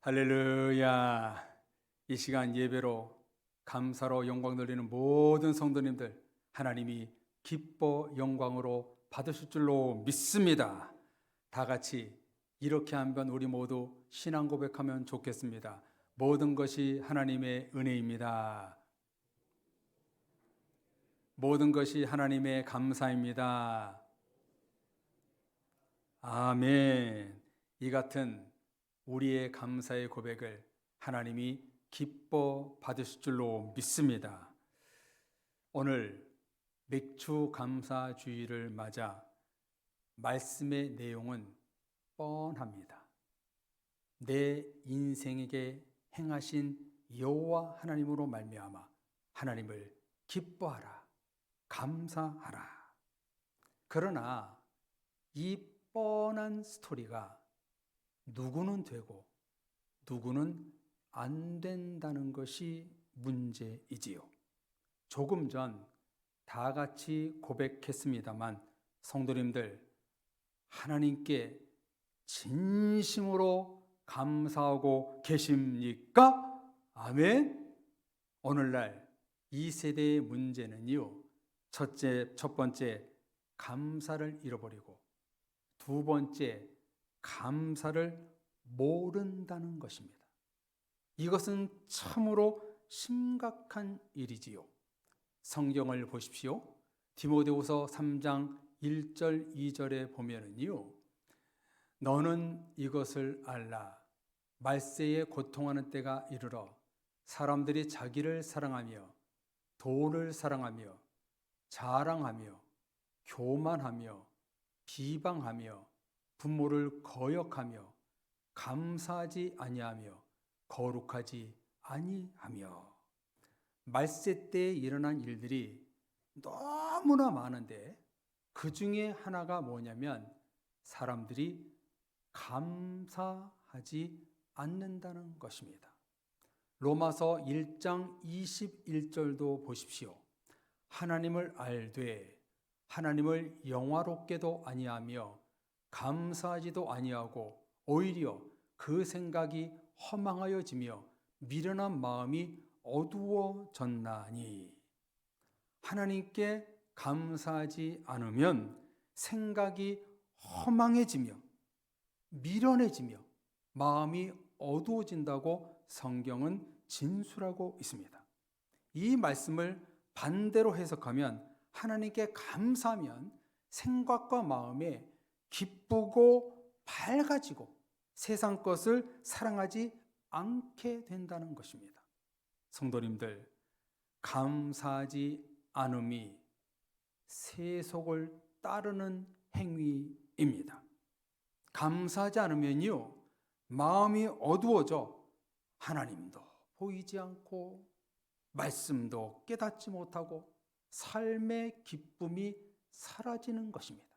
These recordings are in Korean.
할렐루야. 이 시간 예배로 감사로 영광 돌리는 모든 성도님들 하나님이 기뻐 영광으로 받으실 줄로 믿습니다. 다 같이 이렇게 한번 우리 모두 신앙 고백하면 좋겠습니다. 모든 것이 하나님의 은혜입니다. 모든 것이 하나님의 감사입니다. 아멘. 이 같은 우리의 감사의 고백을 하나님이 기뻐 받으실 줄로 믿습니다. 오늘 맥주 감사주의를 맞아 말씀의 내용은 뻔합니다. 내 인생에게 행하신 여호와 하나님으로 말미암아 하나님을 기뻐하라, 감사하라. 그러나 이 뻔한 스토리가 누구는 되고 누구는 안 된다는 것이 문제이지요. 조금 전 다 같이 고백했습니다만 성도님들, 하나님께 진심으로 감사하고 계십니까? 아멘. 오늘날 이 세대의 문제는요, 첫 번째 감사를 잃어버리고 두 번째 감사를 모른다는 것입니다. 이것은 참으로 심각한 일이지요. 성경을 보십시오. 디모데후서 3장 1절 2절에 보면은요, 너는 이것을 알라. 말세에 고통하는 때가 이르러 사람들이 자기를 사랑하며 돈을 사랑하며 자랑하며 교만하며 비방하며 부모를 거역하며 감사하지 아니하며 거룩하지 아니하며. 말세 때에 일어난 일들이 너무나 많은데 그 중에 하나가 뭐냐면 사람들이 감사하지 않는다는 것입니다. 로마서 1장 21절도 보십시오. 하나님을 알되 하나님을 영화롭게도 아니하며 감사하지도 아니하고 오히려 그 생각이 허망하여지며 미련한 마음이 어두워졌나니. 하나님께 감사하지 않으면 생각이 허망해지며 미련해지며 마음이 어두워진다고 성경은 진술하고 있습니다. 이 말씀을 반대로 해석하면 하나님께 감사하면 생각과 마음에 기쁘고 밝아지고 세상 것을 사랑하지 않게 된다는 것입니다. 성도님들, 감사하지 않음이 세속을 따르는 행위입니다. 감사하지 않으면요, 마음이 어두워져 하나님도 보이지 않고 말씀도 깨닫지 못하고 삶의 기쁨이 사라지는 것입니다.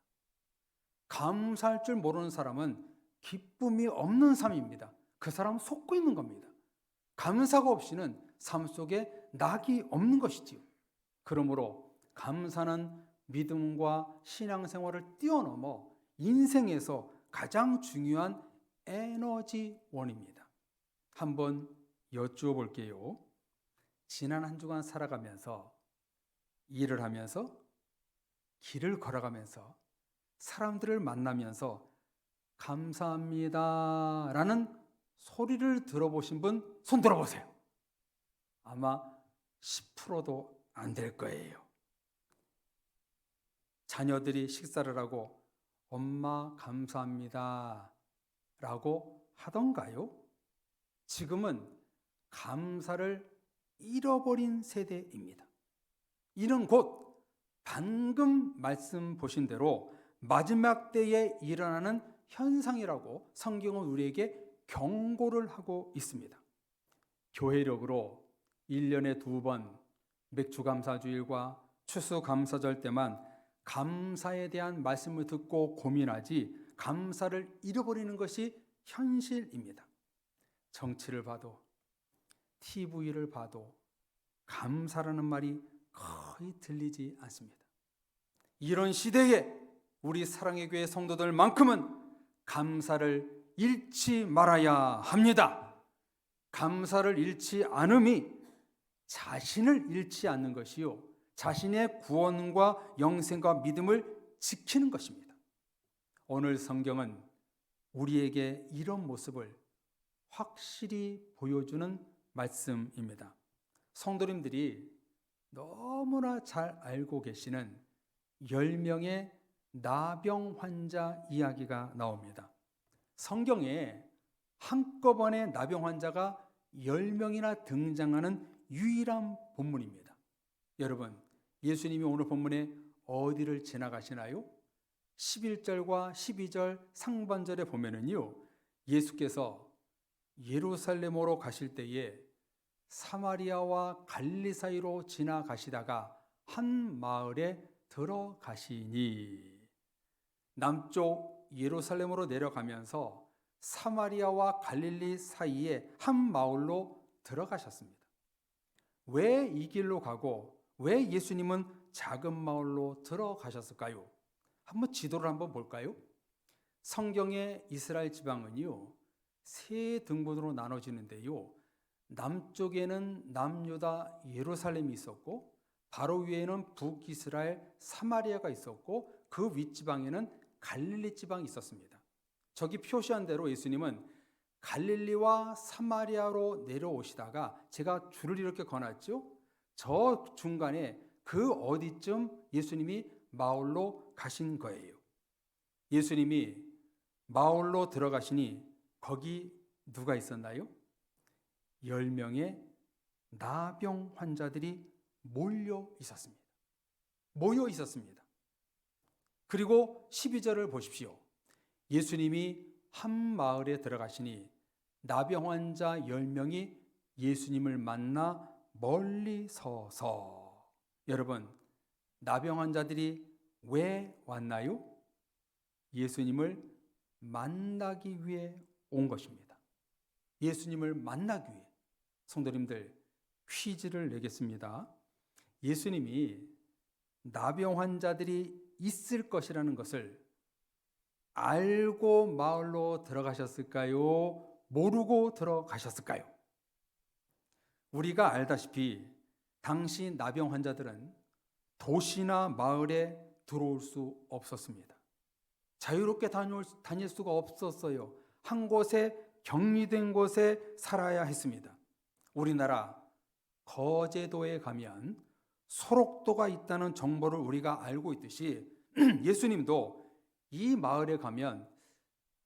감사할 줄 모르는 사람은 기쁨이 없는 삶입니다. 그 사람은 속고 있는 겁니다. 감사가 없이는 삶 속에 낙이 없는 것이지요. 그러므로 감사는 믿음과 신앙생활을 뛰어넘어 인생에서 가장 중요한 에너지원입니다. 한번 여쭈어 볼게요. 지난 한 주간 살아가면서 일을 하면서 길을 걸어가면서 사람들을 만나면서 감사합니다 라는 소리를 들어보신 분 손 들어보세요. 아마 10%도 안 될 거예요. 자녀들이 식사를 하고 엄마 감사합니다 라고 하던가요? 지금은 감사를 잃어버린 세대입니다. 이는 곧 방금 말씀 보신 대로 마지막 때에 일어나는 현상이라고 성경은 우리에게 경고를 하고 있습니다. 교회력으로 1년에 2번 맥주감사주일과 추수감사절 때만 감사에 대한 말씀을 듣고 고민하지 감사를 잃어버리는 것이 현실입니다. 정치를 봐도 TV를 봐도 감사라는 말이 거의 들리지 않습니다. 이런 시대에 우리 사랑의 교회 성도들만큼은 감사를 잃지 말아야 합니다. 감사를 잃지 않음이 자신을 잃지 않는 것이요, 자신의 구원과 영생과 믿음을 지키는 것입니다. 오늘 성경은 우리에게 이런 모습을 확실히 보여주는 말씀입니다. 성도님들이 너무나 잘 알고 계시는 10명의 나병 환자 이야기가 나옵니다. 성경에 한꺼번에 나병 환자가 10명이나 등장하는 유일한 본문입니다. 여러분, 예수님이 오늘 본문에 어디를 지나가시나요? 11절과 12절 상반절에 보면은요, 예수께서 예루살렘으로 가실 때에 사마리아와 갈릴리 사이로 지나가시다가 한 마을에 들어가시니, 남쪽 예루살렘으로 내려가면서 사마리아와 갈릴리 사이에 한 마을로 들어가셨습니다. 왜 이 길로 가고 왜 예수님은 작은 마을로 들어가셨을까요? 한번 지도를 한번 볼까요? 성경의 이스라엘 지방은요, 세 등분으로 나눠지는데요, 남쪽에는 남유다 예루살렘이 있었고, 바로 위에는 북이스라엘 사마리아가 있었고, 그 윗지방에는 갈릴리 지방이 있었습니다. 저기 표시한 대로 예수님은 갈릴리와 사마리아로 내려오시다가, 제가 줄을 이렇게 거놨죠? 저 중간에 그 어디쯤 예수님이 마을로 가신 거예요. 예수님이 마을로 들어가시니 거기 누가 있었나요? 10명의 나병 환자들이 모여 있었습니다. 그리고 12절을 보십시오. 예수님이 한 마을에 들어가시니 나병 환자 10명이 예수님을 만나 멀리 서서, 여러분, 나병 환자들이 왜 왔나요? 예수님을 만나기 위해 온 것입니다. 예수님을 만나기 위해. 성도님들, 퀴즈를 내겠습니다. 예수님이 나병 환자들이 있을 것이라는 것을 알고 마을로 들어가셨을까요? 모르고 들어가셨을까요? 우리가 알다시피 당시 나병 환자들은 도시나 마을에 들어올 수 없었습니다. 자유롭게 다닐 수가 없었어요. 한 곳에 격리된 곳에 살아야 했습니다. 우리나라 거제도에 가면 소록도가 있다는 정보를 우리가 알고 있듯이 예수님도 이 마을에 가면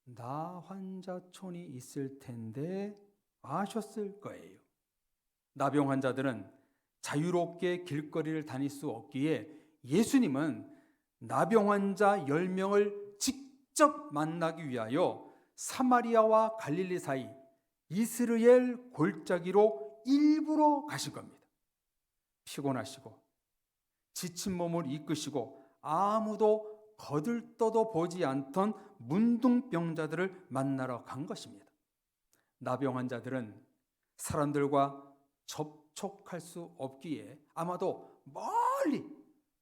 나 환자촌이 있을 텐데 아셨을 거예요. 나병 환자들은 자유롭게 길거리를 다닐 수 없기에 예수님은 나병 환자 10명을 직접 만나기 위하여 사마리아와 갈릴리 사이 이스라엘 골짜기로 일부러 가신 겁니다. 피곤하시고 지친 몸을 이끄시고 아무도 거들떠도 보지 않던 문둥병자들을 만나러 간 것입니다. 나병 환자들은 사람들과 접촉할 수 없기에 아마도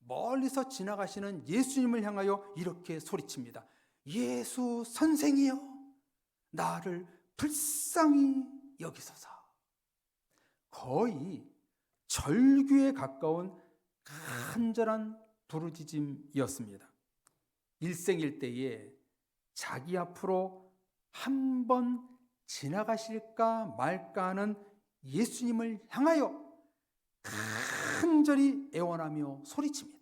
멀리서 지나가시는 예수님을 향하여 이렇게 소리칩니다. 예수 선생이여, 나를 불쌍히 여기소서. 거의 절규에 가까운 간절한 부르짖음이었습니다. 일생일대에 자기 앞으로 한 번 지나가실까 말까 하는 예수님을 향하여 간절히 애원하며 소리칩니다.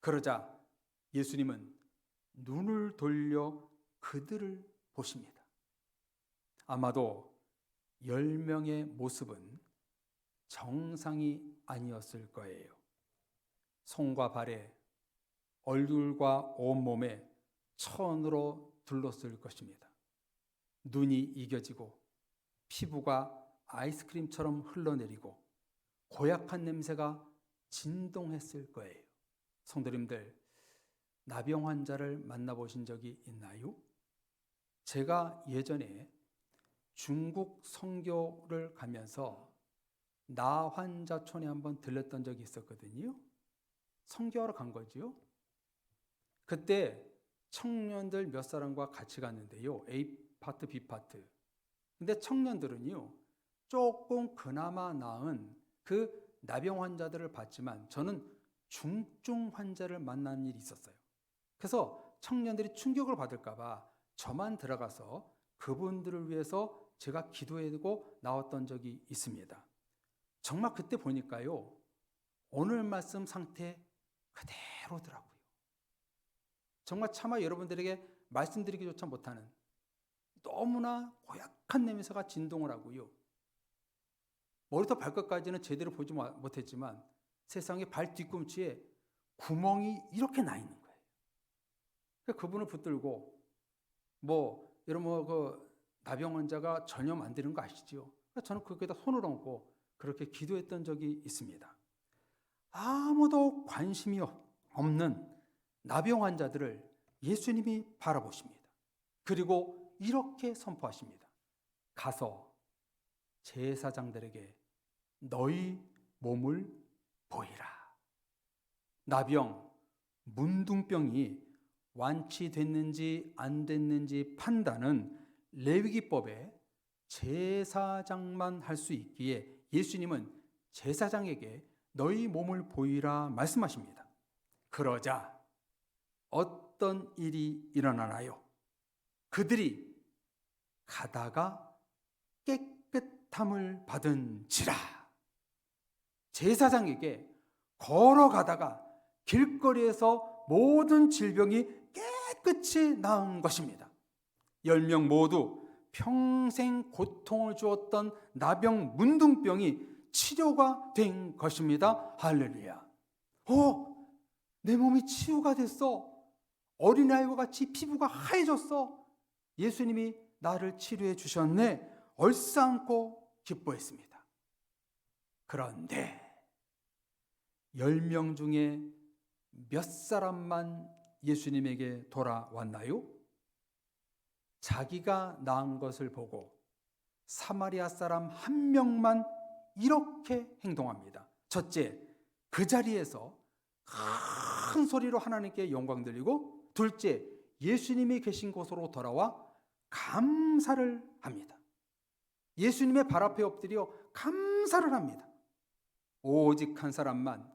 그러자 예수님은 눈을 돌려 그들을 보십니다. 아마도 10명의 모습은 정상이 아니었을 거예요. 손과 발에, 얼굴과 온몸에 천으로 둘렀을 것입니다. 눈이 이겨지고 피부가 아이스크림처럼 흘러내리고 고약한 냄새가 진동했을 거예요. 성도님들, 나병 환자를 만나보신 적이 있나요? 제가 예전에 중국 선교를 가면서 나 환자촌에 한번 들렸던 적이 있었거든요. 선교하러 간 거죠. 그때 청년들 몇 사람과 같이 갔는데요. A 파트, B 파트. 근데 청년들은요, 조금 그나마 나은 그 나병 환자들을 봤지만 저는 중증 환자를 만난 일이 있었어요. 그래서 청년들이 충격을 받을까 봐 저만 들어가서 그분들을 위해서 제가 기도해주고 나왔던 적이 있습니다. 정말 그때 보니까요, 오늘 말씀 상태 그대로더라고요. 정말 차마 여러분들에게 말씀드리기조차 못하는 너무나 고약한 냄새가 진동을 하고요. 머리부터 발끝까지는 제대로 보지 못했지만 세상에 발 뒤꿈치에 구멍이 이렇게 나 있는 거예요. 그러니까 그분을 붙들고 여러분 그 나병 환자가 전염 안 되는 거 아시죠? 그러니까 저는 거기에다 손을 얹고 그렇게 기도했던 적이 있습니다. 아무도 관심이 없는 나병 환자들을 예수님이 바라보십니다. 그리고 이렇게 선포하십니다. 가서 제사장들에게 너희 몸을 보이라. 나병, 문둥병이 완치됐는지 안 됐는지 판단은 레위기법에 제사장만 할 수 있기에 예수님은 제사장에게 너희 몸을 보이라 말씀하십니다. 그러자 어떤 일이 일어나나요? 그들이 가다가 깨끗함을 받은지라. 제사장에게 걸어가다가 길거리에서 모든 질병이 깨끗이 나은 것입니다. 10명 모두 평생 고통을 주었던 나병 문둥병이 치료가 된 것입니다. 할렐루야. 내 몸이 치유가 됐어. 어린아이와 같이 피부가 하얘졌어. 예수님이 나를 치료해 주셨네. 얼싸안고 기뻐했습니다. 그런데 10명 중에 몇 사람만 예수님에게 돌아왔나요? 자기가 나은 것을 보고 사마리아 사람 한 명만 이렇게 행동합니다. 첫째, 그 자리에서 큰 소리로 하나님께 영광 돌리고, 둘째, 예수님이 계신 곳으로 돌아와 감사를 합니다. 예수님의 발 앞에 엎드려 감사를 합니다. 오직 한 사람만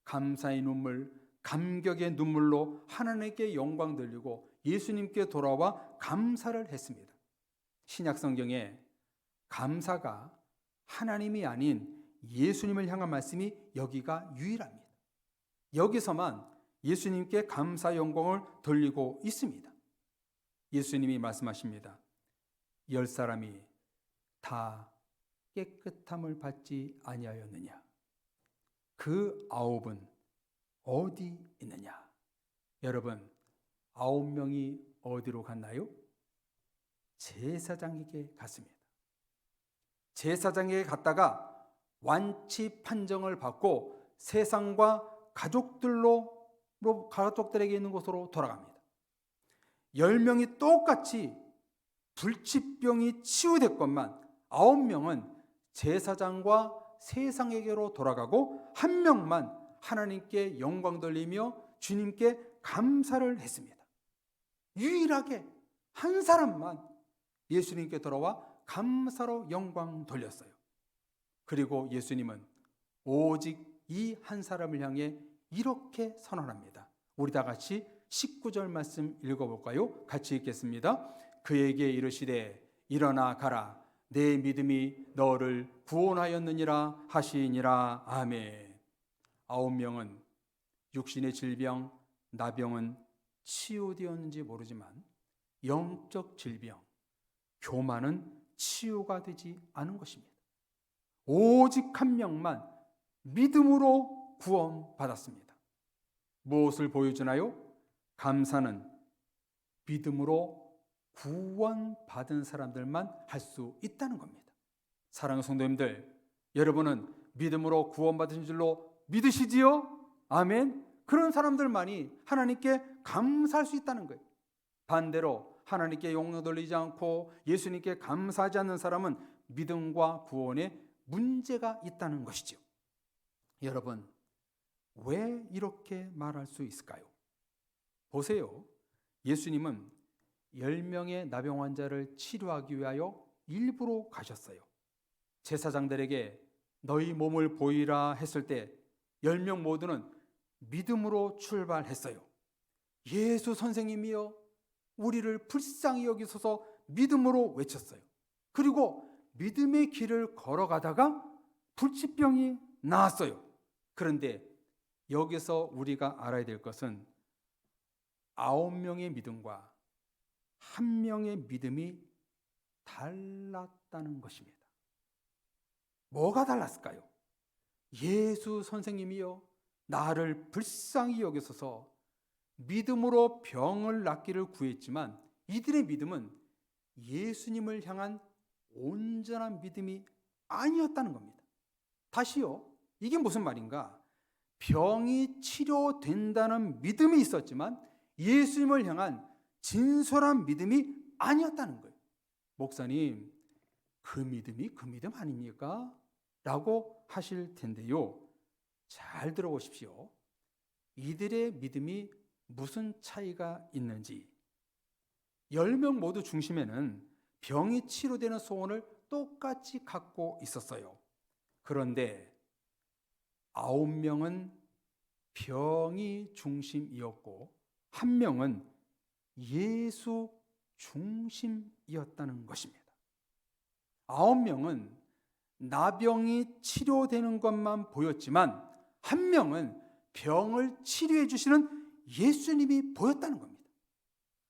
감사의 눈물, 감격의 눈물로 하나님께 영광 돌리고 예수님께 돌아와 감사를 했습니다. 신약 성경에 감사가 하나님이 아닌 예수님을 향한 말씀이 여기가 유일합니다. 여기서만 예수님께 감사 영광을 돌리고 있습니다. 예수님이 말씀하십니다. 10사람이 다 깨끗함을 받지 아니하였느냐? 그 9은 어디 있느냐? 여러분, 9명이 어디로 갔나요? 제사장에게 갔습니다. 제사장에게 갔다가 완치 판정을 받고 세상과 가족들에게 있는 곳으로 돌아갑니다. 10명이 똑같이 불치병이 치유됐건만 9명은 제사장과 세상에게로 돌아가고 한 명만 하나님께 영광 돌리며 주님께 감사를 했습니다. 유일하게 한 사람만 예수님께 돌아와 감사로 영광 돌렸어요. 그리고 예수님은 오직 이 한 사람을 향해 이렇게 선언합니다. 우리 다 같이 19절 말씀 읽어볼까요? 같이 읽겠습니다. 그에게 이르시되 일어나 가라. 내 믿음이 너를 구원하였느니라 하시니라. 아멘. 9명은 육신의 질병, 나병은 치유되었는지 모르지만 영적 질병, 교만은 치유가 되지 않은 것입니다. 오직 한 명만 믿음으로 구원받았습니다. 무엇을 보여주나요? 감사는 믿음으로 구원받은 사람들만 할 수 있다는 겁니다. 사랑하는 성도님들, 여러분은 믿음으로 구원받으신 줄로 믿으시지요? 아멘. 그런 사람들만이 하나님께 감사할 수 있다는 거예요. 반대로 하나님께 영광 돌리지 않고 예수님께 감사하지 않는 사람은 믿음과 구원에 문제가 있다는 것이죠. 여러분, 왜 이렇게 말할 수 있을까요? 보세요. 예수님은 10명의 나병 환자를 치료하기 위하여 일부러 가셨어요. 제사장들에게 너희 몸을 보이라 했을 때 10명 모두는 믿음으로 출발했어요. 예수 선생님이여 우리를 불쌍히 여기소서 믿음으로 외쳤어요. 그리고 믿음의 길을 걸어가다가 불치병이 나았어요. 그런데 여기서 우리가 알아야 될 것은 9명의 믿음과 1명의 믿음이 달랐다는 것입니다. 뭐가 달랐을까요? 예수 선생님이여 나를 불쌍히 여기소서 믿음으로 병을 낫기를 구했지만 이들의 믿음은 예수님을 향한 온전한 믿음이 아니었다는 겁니다. 다시요, 이게 무슨 말인가? 병이 치료된다는 믿음이 있었지만 예수님을 향한 진솔한 믿음이 아니었다는 거예요. 목사님, 그 믿음이 그 믿음 아닙니까? 라고 하실 텐데요. 잘 들어보십시오. 이들의 믿음이 무슨 차이가 있는지. 10명 모두 중심에는 병이 치료되는 소원을 똑같이 갖고 있었어요. 그런데 9명은 병이 중심이었고 1명은 예수 중심이었다는 것입니다. 9명은 나병이 치료되는 것만 보였지만 1명은 병을 치료해 주시는 예수님이 보였다는 겁니다.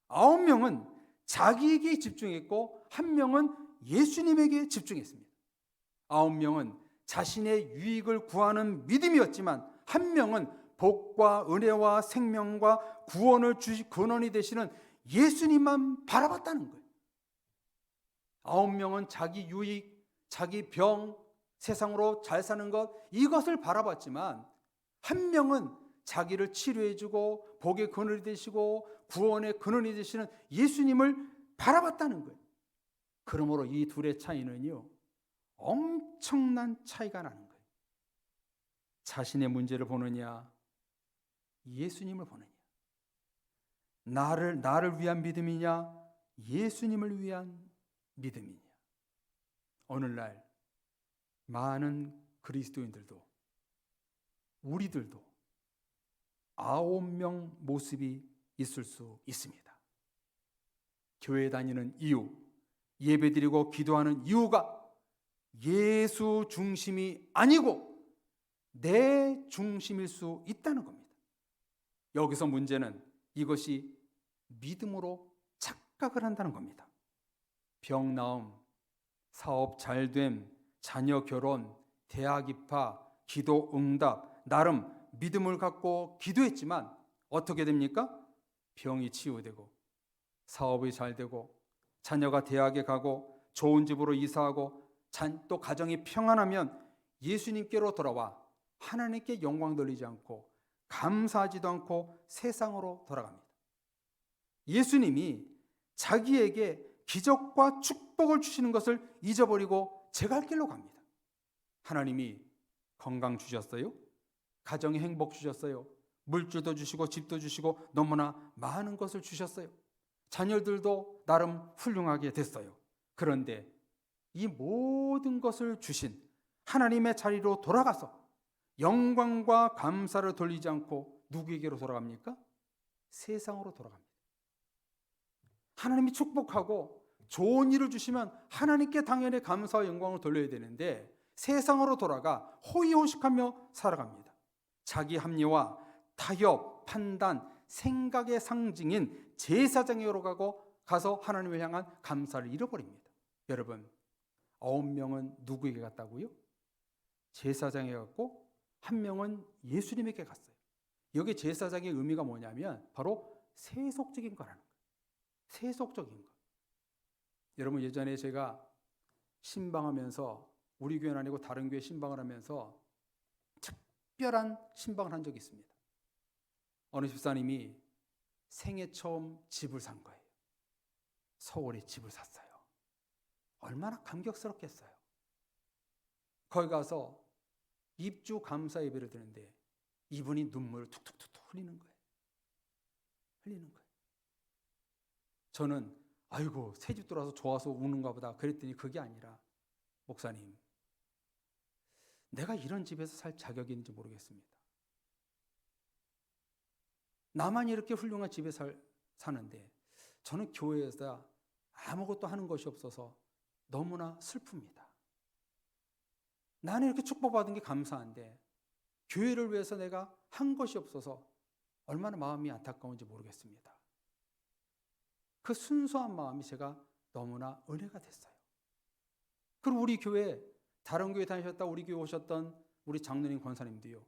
9명은 자기에게 집중했고 1명은 예수님에게 집중했습니다. 9명은 자신의 유익을 구하는 믿음이었지만 1명은 복과 은혜와 생명과 구원을 근원이 되시는 예수님만 바라봤다는 거예요. 9명은 자기 유익, 자기 병, 세상으로 잘 사는 것 이것을 바라봤지만 1명은 자기를 치료해주고 복의 근원이 되시고 구원의 근원이 되시는 예수님을 바라봤다는 거예요. 그러므로 이 둘의 차이는요 엄청난 차이가 나는 거예요. 자신의 문제를 보느냐 예수님을 보느냐, 나를 위한 믿음이냐 예수님을 위한 믿음이냐. 오늘날 많은 그리스도인들도 우리들도 9명 모습이 있을 수 있습니다. 교회 다니는 이유, 예배드리고 기도하는 이유가 예수 중심이 아니고 내 중심일 수 있다는 겁니다. 여기서 문제는 이것이 믿음으로 착각을 한다는 겁니다. 병 나음, 사업 잘됨, 자녀 결혼, 대학 입학, 기도 응답, 나름 믿음을 갖고 기도했지만 어떻게 됩니까? 병이 치유되고 사업이 잘 되고 자녀가 대학에 가고 좋은 집으로 이사하고 또 가정이 평안하면 예수님께로 돌아와 하나님께 영광 돌리지 않고 감사하지도 않고 세상으로 돌아갑니다. 예수님이 자기에게 기적과 축복을 주시는 것을 잊어버리고 제 갈 길로 갑니다. 하나님이 건강 주셨어요? 가정의 행복 주셨어요? 물질도 주시고 집도 주시고 너무나 많은 것을 주셨어요. 자녀들도 나름 훌륭하게 됐어요. 그런데 이 모든 것을 주신 하나님의 자리로 돌아가서 영광과 감사를 돌리지 않고 누구에게로 돌아갑니까? 세상으로 돌아갑니다. 하나님이 축복하고 좋은 일을 주시면 하나님께 당연히 감사와 영광을 돌려야 되는데 세상으로 돌아가 호의호식하며 살아갑니다. 자기 합리화, 타협, 판단, 생각의 상징인 제사장으로 가서 하나님을 향한 감사를 잃어버립니다. 여러분, 9명은 누구에게 갔다고요? 제사장에 갔고 1명은 예수님에게 갔어요. 여기 제사장의 의미가 뭐냐면 바로 세속적인 거라는 거예요. 세속적인 거. 여러분, 예전에 제가 신방하면서 우리 교회는 아니고 다른 교회 신방을 하면서 특별한 신방을 한 적이 있습니다. 어느 집사님이 생애 처음 집을 산 거예요. 서울에 집을 샀어요. 얼마나 감격스럽겠어요. 거기 가서 입주 감사 예배를 드는데 이분이 눈물을 툭툭툭툭 흘리는 거예요. 저는 아이고 새집 들어와서 좋아서 우는가 보다 그랬더니 그게 아니라 목사님 내가 이런 집에서 살 자격이 있는지 모르겠습니다. 나만 이렇게 훌륭한 집에 사는데 저는 교회에서 아무것도 하는 것이 없어서 너무나 슬픕니다. 나는 이렇게 축복받은 게 감사한데 교회를 위해서 내가 한 것이 없어서 얼마나 마음이 안타까운지 모르겠습니다. 그 순수한 마음이 제가 너무나 은혜가 됐어요. 그리고 우리 교회, 다른 교회 다니셨다 우리 교회 오셨던 우리 장로님 권사님도요,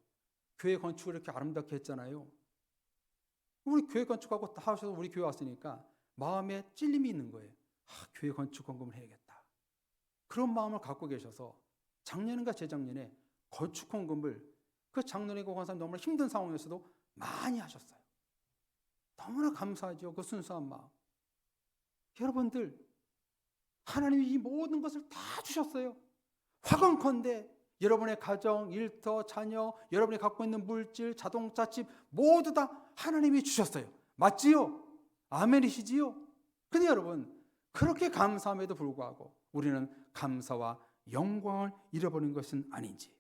교회 건축을 이렇게 아름답게 했잖아요. 우리 교회 건축하고 다 하셔서 우리 교회 왔으니까 마음에 찔림이 있는 거예요. 교회 건축 헌금을 해야겠다. 그런 마음을 갖고 계셔서 작년인가 재작년에 건축 헌금을 그 장로님과 권사님 너무나 힘든 상황에서도 많이 하셨어요. 너무나 감사하죠. 그 순수한 마음. 여러분들, 하나님이 이 모든 것을 다 주셨어요. 화건컨대 여러분의 가정, 일터, 자녀, 여러분이 갖고 있는 물질, 자동차, 집 모두 다 하나님이 주셨어요. 맞지요? 아멘이시지요? 근데 여러분, 그렇게 감사함에도 불구하고 우리는 감사와 영광을 잃어버린 것은 아닌지.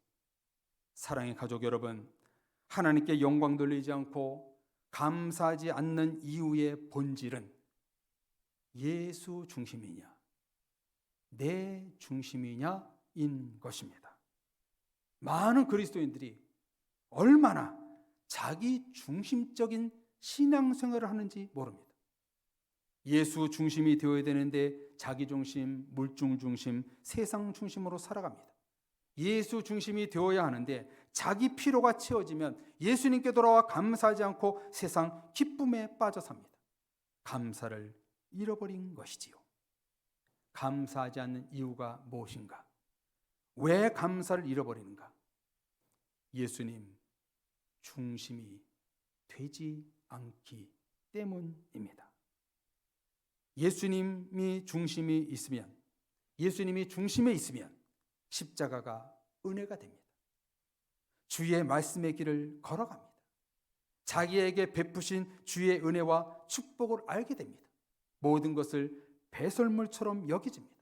사랑의 가족 여러분, 하나님께 영광 돌리지 않고 감사하지 않는 이유의 본질은 예수 중심이냐, 내 중심이냐인 것입니다. 많은 그리스도인들이 얼마나 자기 중심적인 신앙생활을 하는지 모릅니다. 예수 중심이 되어야 되는데 자기 중심, 물중 중심, 세상 중심으로 살아갑니다. 예수 중심이 되어야 하는데 자기 피로가 채워지면 예수님께 돌아와 감사하지 않고 세상 기쁨에 빠져 삽니다. 감사를 잃어버린 것이지요. 감사하지 않는 이유가 무엇인가? 왜 감사를 잃어버리는가? 예수님 중심이 되지 않기 때문입니다. 예수님이 중심이 있으면, 예수님이 중심에 있으면 십자가가 은혜가 됩니다. 주의 말씀의 길을 걸어갑니다. 자기에게 베푸신 주의 은혜와 축복을 알게 됩니다. 모든 것을 배설물처럼 여기집니다.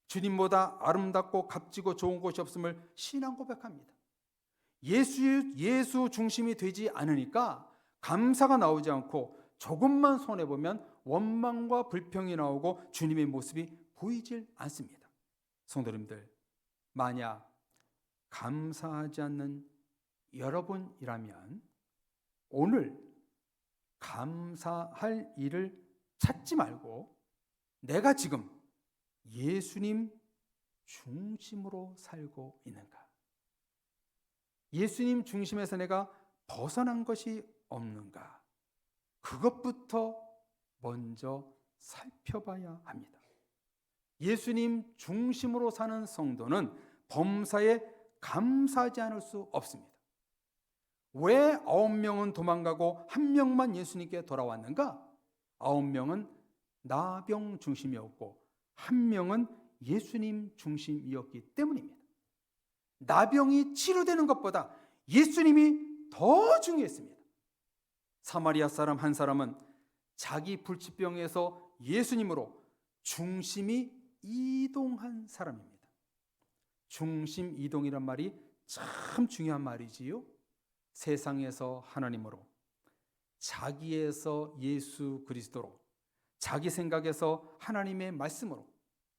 주님보다 아름답고 값지고 좋은 것이 없음을 신앙 고백합니다. 예수 중심이 되지 않으니까 감사가 나오지 않고 조금만 손해보면 원망과 불평이 나오고 주님의 모습이 보이질 않습니다. 성도님들, 만약 감사하지 않는 여러분이라면 오늘 감사할 일을 찾지 말고 내가 지금 예수님 중심으로 살고 있는가? 예수님 중심에서 내가 벗어난 것이 없는가? 그것부터 먼저 살펴봐야 합니다. 예수님 중심으로 사는 성도는 범사에 감사하지 않을 수 없습니다. 왜 9명은 도망가고 1명만 예수님께 돌아왔는가? 9명은 나병 중심이었고 1명은 예수님 중심이었기 때문입니다. 나병이 치료되는 것보다 예수님이 더 중요했습니다. 사마리아 사람 한 사람은 자기 불치병에서 예수님으로 중심이 이동한 사람입니다. 중심 이동이란 말이 참 중요한 말이지요. 세상에서 하나님으로, 자기에서 예수 그리스도로, 자기 생각에서 하나님의 말씀으로,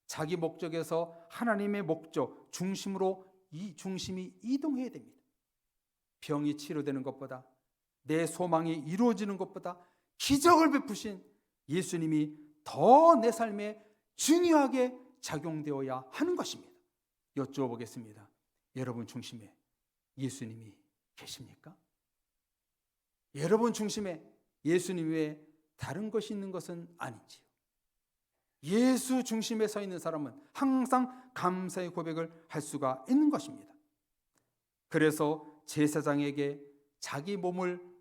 자기 목적에서 하나님의 목적, 중심으로 이 중심이 이동해야 됩니다. 병이 치료되는 것보다, 내 소망이 이루어지는 것보다 기적을 베푸신 예수님이 더 내 삶에 중요하게 작용되어야 하는 것입니다. 여쭤보겠습니다. 여러분 중심에 예수님이 계십니까? 여러분 중심에 예수님 외에 다른 것이 있는 것은 아닌지요? 예수 중심에 서 있는 사람은 항상 감사의 고백을 할 수가 있는 것입니다. 그래서 제사장에게 자기 몸을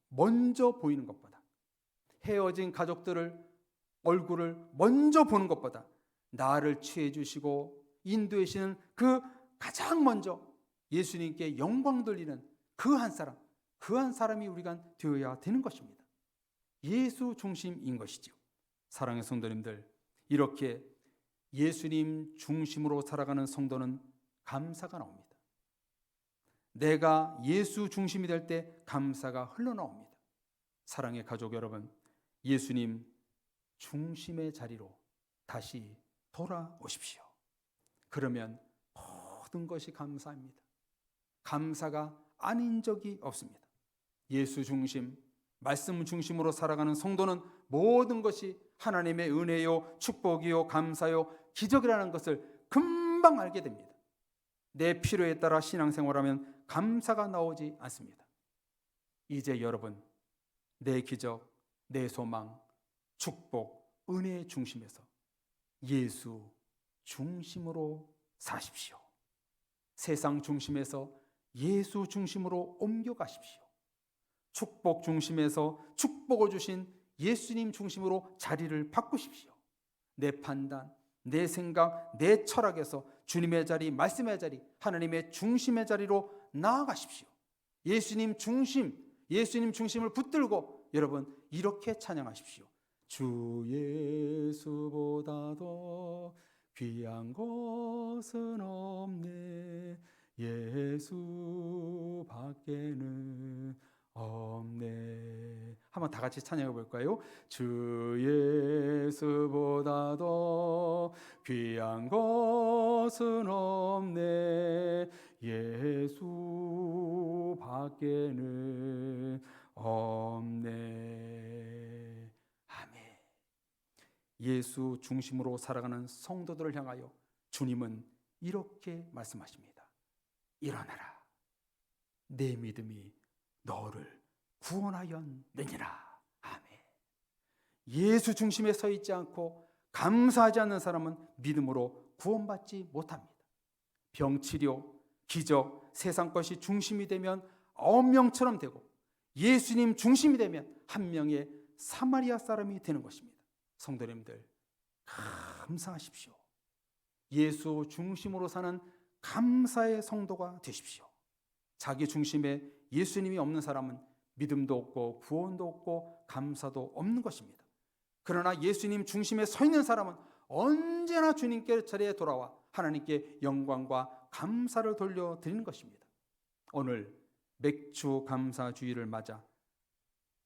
먼저 보이는 것보다, 헤어진 가족들을 얼굴을 먼저 보는 것보다 나를 취해 주시고 인도해 주시는 그 가장 먼저 예수님께 영광 돌리는 그 한 사람이 우리가 되어야 되는 것입니다. 예수 중심인 것이죠. 사랑의 성도님들, 이렇게 예수님 중심으로 살아가는 성도는 감사가 나옵니다. 내가 예수 중심이 될 때 감사가 흘러나옵니다. 사랑의 가족 여러분, 예수님 중심의 자리로 다시 돌아오십시오. 그러면 모든 것이 감사합니다. 감사가 아닌 적이 없습니다. 예수 중심, 말씀 중심으로 살아가는 성도는 모든 것이 하나님의 은혜요, 축복이요, 감사요, 기적이라는 것을 금방 알게 됩니다. 내 필요에 따라 신앙생활하면 감사가 나오지 않습니다. 이제 여러분, 내 기적, 내 소망, 축복, 은혜의 중심에서 예수 중심으로 사십시오. 세상 중심에서 예수 중심으로 옮겨가십시오. 축복 중심에서 축복을 주신 예수님 중심으로 자리를 바꾸십시오. 내 판단, 내 생각, 내 철학에서 주님의 자리, 말씀의 자리, 하나님의 중심의 자리로 나아가십시오. 예수님 중심을 붙들고 여러분 이렇게 찬양하십시오. 주 예수보다 더 귀한 것은 없네. 예수 밖에는 없네. 한번 다 같이 찬양해 볼까요? 주 예수보다 더 귀한 것은 없네. 예수 밖에는 없네. 아멘. 예수 중심으로 살아가는 성도들을 향하여 주님은 이렇게 말씀하십니다. 일어나라. 내 믿음이 너를 구원하였느니라. 아멘. 예수 중심에 서 있지 않고 감사하지 않는 사람은 믿음으로 구원받지 못합니다. 병치료, 기적, 세상 것이 중심이 되면 9명처럼 되고 예수님 중심이 되면 한 명의 사마리아 사람이 되는 것입니다. 성도님들 감사하십시오. 예수 중심으로 사는 감사의 성도가 되십시오. 자기 중심에 예수님이 없는 사람은 믿음도 없고 구원도 없고 감사도 없는 것입니다. 그러나 예수님 중심에 서 있는 사람은 언제나 주님께 자리에 돌아와 하나님께 영광과 감사를 돌려드리는 것입니다. 오늘 맥주 감사주의를 맞아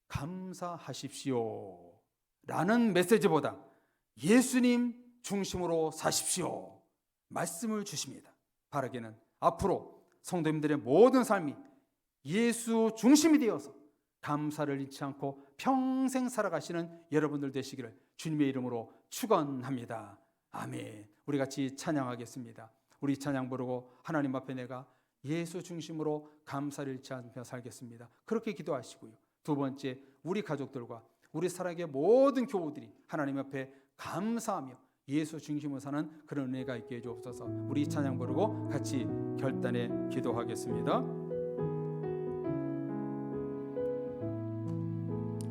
감사하십시오 라는 메시지보다 예수님 중심으로 사십시오 말씀을 주십니다. 바라기는 앞으로 성도님들의 모든 삶이 예수 중심이 되어서 감사를 잃지 않고 평생 살아가시는 여러분들 되시기를 주님의 이름으로 축원합니다. 아멘. 우리 같이 찬양하겠습니다. 우리 찬양 부르고 하나님 앞에 내가 예수 중심으로 감사를 잃지 않으며 살겠습니다. 그렇게 기도하시고요. 두 번째, 우리 가족들과 우리 사랑의 모든 교우들이 하나님 앞에 감사하며 예수 중심으로 사는 그런 은혜가 있게 해주옵소서. 우리 찬양 부르고 같이 결단에 기도하겠습니다.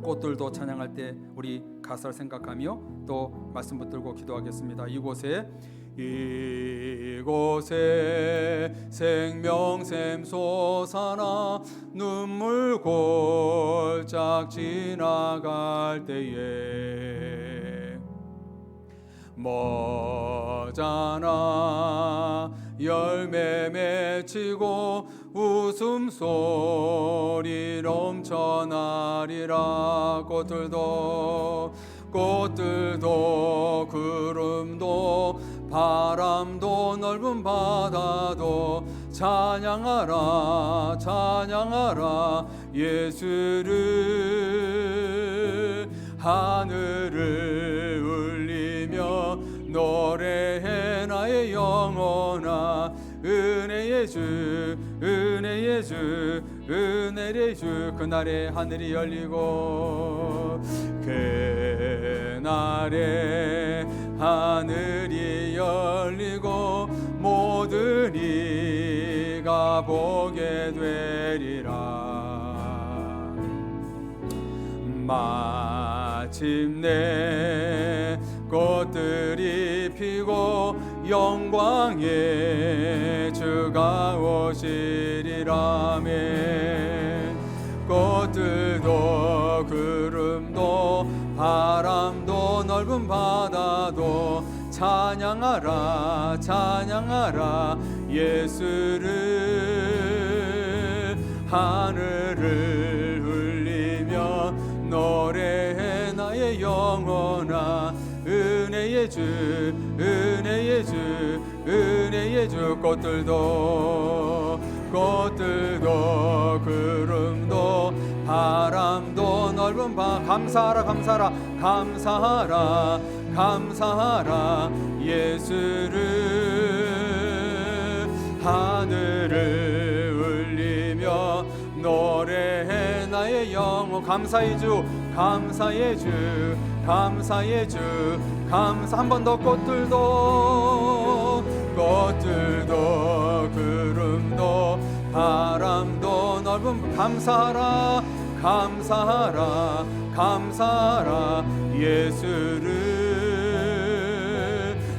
꽃들도 찬양할 때 우리 가사를 생각하며 또 말씀 붙들고 기도하겠습니다. 이곳에 생명샘 솟아나 눈물 골짝 지나갈 때에 머잖아 열매 맺히고 웃음소리 넘쳐나리라. 꽃들도 구름도 바람도 넓은 바다도 찬양하라 찬양하라 예수를. 하늘을 울리며 노래해 나의 영혼아. 은혜의 주 은혜의 주 은혜의 주. 그날에 하늘이 열리고 그날에 하늘이 열리고 모든 이가 보게 되리라. 마침내 꽃들이 피고 영광의 주가 오시리라메. 꽃들도 구름도 바람도 넓은 바다도 찬양하라 찬양하라 예수를. 하늘을 울리며 노래해 나의 영혼아. 은혜의 주 은혜의 주 은혜의 주. 꽃들도 구름도 바람도 넓은 바 감사하라 감사하라 감사하라 감사하라 예수를. 하늘을 울리며 노래해 나의 영혼. 감사의 주 감사의 주 감사의 주 감사. 한 번 더. 꽃들도 구름도 바람도 넓은 감사하라 감사하라 감사하라 예수를.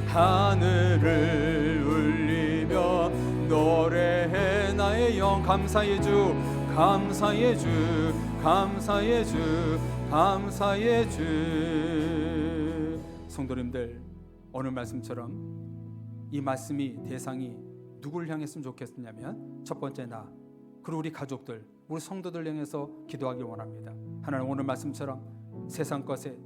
하늘을 울리며 노래해 나의 영. 감사의 주 감사의 주 감사의 주 감사의 주. 성도님들, 오늘 말씀처럼 이 말씀이 대상이 누구를 향했으면 좋겠느냐면 첫 번째 나, 그리고 우리 가족들, 우리 성도들 향해서 기도하길 원합니다. 하나님, 오늘 말씀처럼 세상 것에,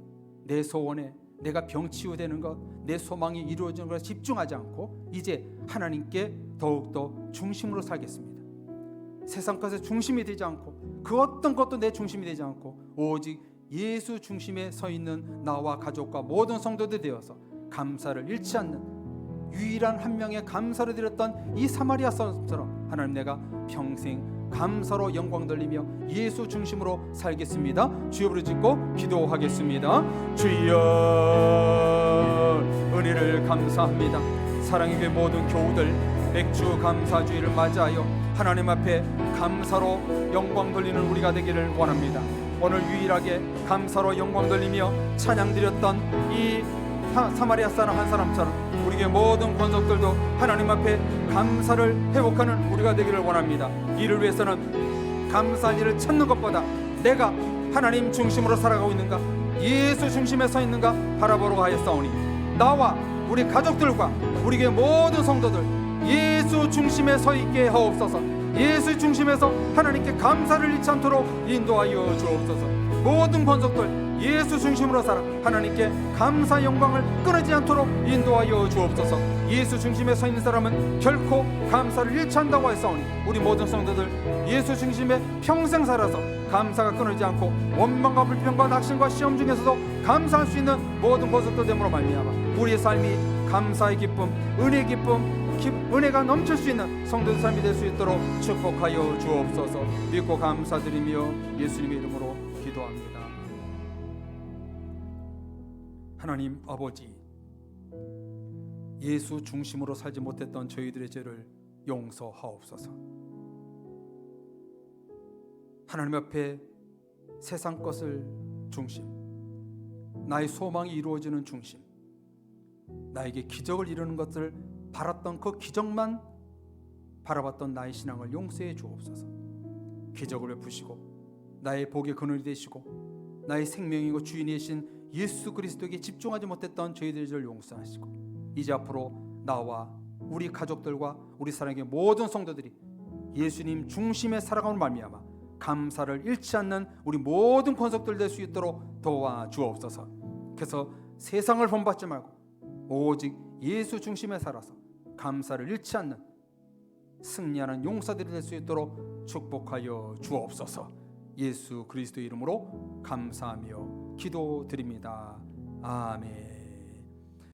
내 소원에, 내가 병 치유되는 것, 내 소망이 이루어지는 것에 집중하지 않고 이제 하나님께 더욱더 중심으로 살겠습니다. 세상 것에 중심이 되지 않고 그 어떤 것도 내 중심이 되지 않고 오직 예수 중심에 서 있는 나와 가족과 모든 성도들이 되어서 감사를 잃지 않는 유일한 한 명의 감사를 드렸던 이 사마리아 사람처럼 하나님, 내가 평생 감사로 영광 돌리며 예수 중심으로 살겠습니다. 주여 부르짖고 기도하겠습니다. 주여, 은혜를 감사합니다. 사랑의 교회 모든 교우들 맥주 감사주의를 맞이하여 하나님 앞에 감사로 영광 돌리는 우리가 되기를 원합니다. 오늘 유일하게 감사로 영광 돌리며 찬양 드렸던 이 사마리아 사람 한 사람처럼 우리 교회 모든 권속들도 하나님 앞에 감사를 회복하는 우리가 되기를 원합니다. 이를 위해서는 감사한 일을 찾는 것보다 내가 하나님 중심으로 살아가고 있는가, 예수 중심에 서 있는가 바라보러 하였사오니, 나와 우리 가족들과 우리 교회 모든 성도들 예수 중심에 서 있게 하옵소서. 예수 중심에서 하나님께 감사를 잃지 않도록 인도하여 주옵소서. 모든 권속들 예수 중심으로 살아 하나님께 감사 영광을 끊이지 않도록 인도하여 주옵소서. 예수 중심에 서 있는 사람은 결코 감사를 잃지 않는다고 했사오니, 우리 모든 성도들 예수 중심에 평생 살아서 감사가 끊이지 않고 원망과 불평과 낙심과 시험 중에서도 감사할 수 있는 모든 권속들 됨으로 말미암아 우리의 삶이 감사의 기쁨, 은혜의 기쁨, 은혜가 넘칠 수 있는 성도의 삶이 될 수 있도록 축복하여 주옵소서. 믿고 감사드리며 예수님의 이름으로 기도합니다. 하나님 아버지, 예수 중심으로 살지 못했던 저희들의 죄를 용서하옵소서. 하나님 앞에 세상 것을 중심, 나의 소망이 이루어지는 중심, 나에게 기적을 이루는 것을 바랐던 그 기적만 바라봤던 나의 신앙을 용서해 주옵소서. 기적을 베푸시고 나의 복의 근원이 되시고 나의 생명이고 주인이신 예수 그리스도에게 집중하지 못했던 저희들을 용서하시고, 이제 앞으로 나와 우리 가족들과 우리 사랑의 모든 성도들이 예수님 중심에 살아가는 말미암아 감사를 잃지 않는 우리 모든 권속들 될 수 있도록 도와주옵소서. 그래서 세상을 본받지 말고 오직 예수 중심에 살아서 감사를 잃지 않는 승리하는 용사들이 될 수 있도록 축복하여 주옵소서. 예수 그리스도의 이름으로 감사하며 기도드립니다. 아멘.